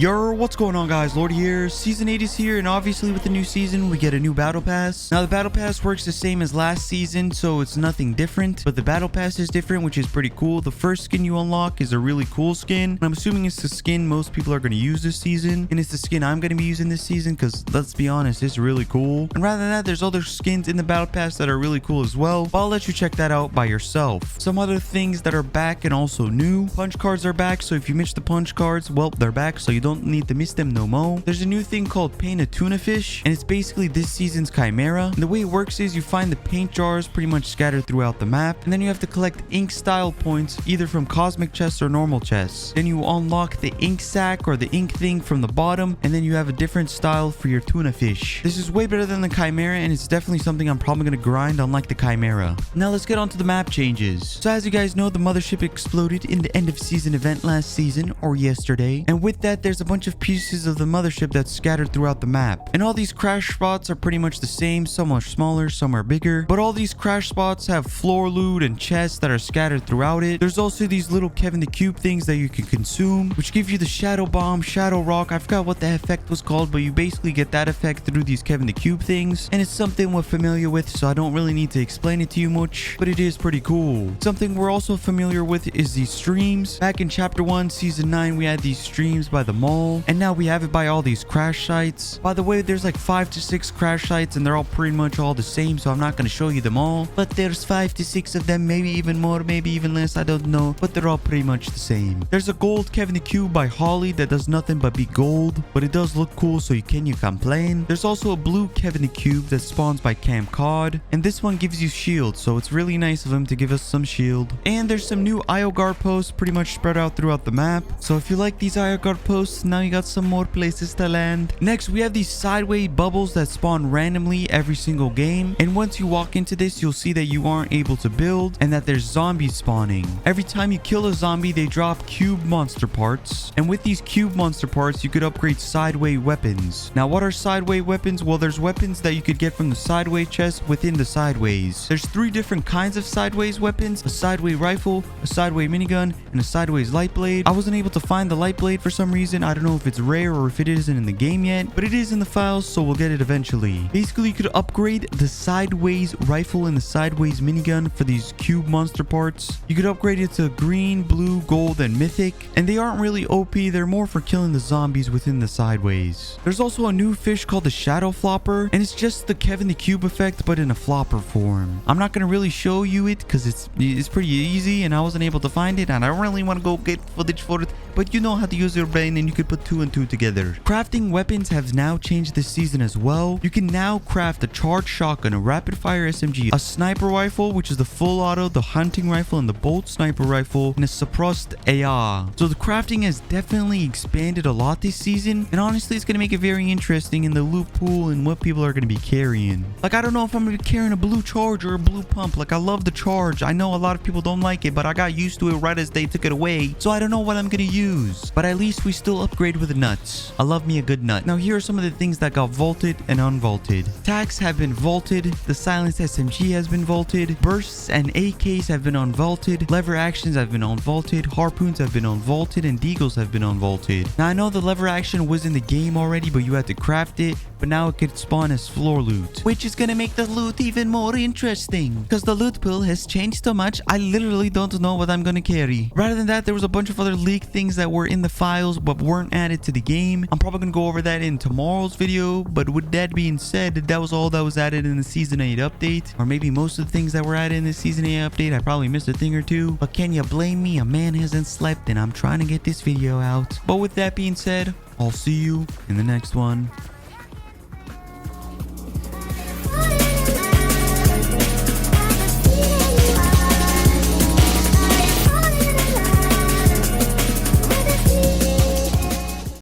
Yo, what's going on, guys? Lord here. Season 8 is here, and obviously with the new season we get a new battle pass. Now the battle pass works the same as last season, so it's nothing different, but the battle pass is different, which is pretty cool. The first skin you unlock is a really cool skin, and I'm assuming it's the skin most people are going to use this season, and it's the skin I'm going to be using this season because, let's be honest, it's really cool. And rather than that, there's other skins in the battle pass that are really cool as well, but I'll let you check that out by yourself. Some other things that are back and also new: punch cards are back, so if you missed the punch cards, well, they're back, so you don't need to miss them no more. There's a new thing called paint a tuna fish, and it's basically this season's chimera. And the way it works is you find the paint jars pretty much scattered throughout the map, and then you have to collect ink style points either from cosmic chests or normal chests. Then you unlock the ink sack or the ink thing from the bottom, and then you have a different style for your tuna fish. This is way better than the chimera, and it's definitely something I'm probably going to grind, unlike the chimera. Now let's get on to the map changes. So as you guys know, the mothership exploded in the end of season event last season, or yesterday, and with that there's a bunch of pieces of the mothership that's scattered throughout the map. And all these crash spots are pretty much the same. Some are smaller, some are bigger, but all these crash spots have floor loot and chests that are scattered throughout it. There's also these little Kevin the Cube things that you can consume, which give you the shadow bomb, shadow rock. I forgot what the effect was called, but you basically get that effect through these Kevin the Cube things, and it's something we're familiar with, so I don't really need to explain it to you much, but it is pretty cool. Something we're also familiar with is these streams. Back in chapter 1 season 9 we had these streams by the mall, and now we have it by all these crash sites. By the way, there's like 5 to 6 crash sites, and they're all pretty much all the same, so I'm not going to show you them all, but there's 5 to 6 of them, maybe even more, maybe even less, I don't know, but they're all pretty much the same. There's a gold Kevin the Cube by Holly that does nothing but be gold, but it does look cool, so you complain. There's also a blue Kevin the Cube that spawns by Camp Cod, and this one gives you shield, so it's really nice of him to give us some shield. And there's some new IO guard posts pretty much spread out throughout the map, so if you like these IO guard posts, now you got some more places to land. Next, we have these sideways bubbles that spawn randomly every single game, and once you walk into this, you'll see that you aren't able to build and that there's zombies spawning. Every time you kill a zombie, they drop cube monster parts, and with these cube monster parts, you could upgrade sideway weapons. Now, what are sideway weapons? Well, there's weapons that you could get from the sideway chest within the sideways. There's 3 different kinds of sideways weapons: a sideway rifle, a sideway minigun, and a sideways light blade. I wasn't able to find the light blade for some reason. I don't know if it's rare or if it isn't in the game yet, but it is in the files, so we'll get it eventually. Basically, you could upgrade the sideways rifle and the sideways minigun for these cube monster parts. You could upgrade it to green, blue, gold, and mythic, and they aren't really OP. They're more for killing the zombies within the sideways. There's also a new fish called the shadow flopper, and it's just the Kevin the Cube effect, but in a flopper form. I'm not gonna really show you it because it's pretty easy, and I wasn't able to find it, and I don't really want to go get footage for it, but you know how to use your brain, and you could put 2 and 2 together. Crafting weapons have now changed this season as well. You can now craft a charged shotgun, a rapid fire SMG, a sniper rifle, which is the full auto, the hunting rifle, and the bolt sniper rifle, and a suppressed AR. So the crafting has definitely expanded a lot this season, and honestly it's going to make it very interesting in the loot pool and what people are going to be carrying. Like, I don't know if I'm going to be carrying a blue charge or a blue pump. Like, I love the charge. I know a lot of people don't like it, but I got used to it right as they took it away, so I don't know what I'm going to use. But at least we still upgrade with the nuts. I love me a good nut. Now here are some of the things that got vaulted and unvaulted. Tags have been vaulted. The silenced SMG has been vaulted. Bursts and AKs have been unvaulted. Lever actions have been unvaulted. Harpoons have been unvaulted, and deagles have been unvaulted. Now I know the lever action was in the game already, but you had to craft it, but now it could spawn as floor loot, which is gonna make the loot even more interesting because the loot pool has changed so much. I literally don't know what I'm gonna carry. Rather than that, there was a bunch of other leaked things that were in the files but weren't added to the game. I'm probably gonna go over that in tomorrow's video, but with that being said, that was all that was added in the season 8 update, or maybe most of the things that were added in the season 8 update. I probably missed a thing or two, but can you blame me? A man hasn't slept and I'm trying to get this video out. But with that being said, I'll see you in the next one.